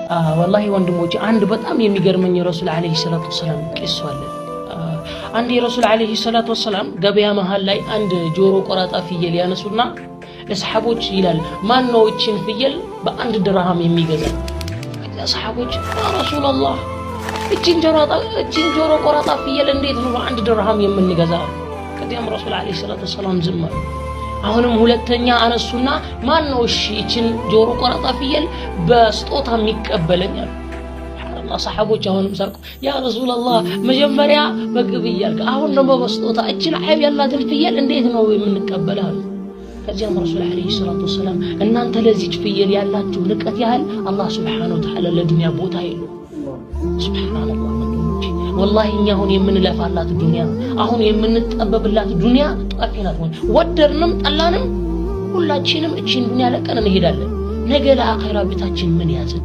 والله ወንድሞቼ አንድ በጣም የሚገርመኝ ረሱል አለይሂ ሰላቱ ወሰለም ቂሷ አለ አንድ ረሱል አለይሂ ሰላቱ ወሰለም ገበያ መሃል ላይ አንድ ጆሮ ቆራጣ ፍየል ያነሱና ለሰሃቦች ይላል ማን ነው እቺን ፍየል በአንድ ድርሃም የሚገዛ ለሰሃቦች ረሱላህ እቺን ጆሮ ቆራጣ ፍየል እንዴት ነው በአንድ ድርሃም የምንገዛ ከዚያም ረሱል አለይሂ ሰላቱ ወሰለም ዝም አሉ አሁንም ሁለተኛ አነሱና ማን ነው እሺ እቺን ጆሮ ቆራጣ ፍየል በስጦታ የሚቀበለኝ አሉ አላህ ሰሃቦች አሁንም ሳቁ ያ ረሱላህ መጀመሪያ በግብያል አሁን ደግሞ በስጦታ እቺን አይብ ያላትን ፍየል እንዴት ነው የምንቀበለው ከዚያም ረሱል አለይሂ ሰላቱ ወሰለም እናንተ ለዚህ ፍየል ያላችሁ ንቀት ያህል አላህ Subhanahu Wa Ta'ala ለዱንያ ቦታ የለው ሱብሃንአላህ والله እኛ አሁን የምንለፋላት ዱንያ አሁን የምንጠበብላት ዱንያ ጠፊ ናት ወደርንም ጠላንም ሁላችንም እቺን ዱንያ ለቀን እንሄዳለን ነገ ለአኺራ ቤታችን ምን ያዘን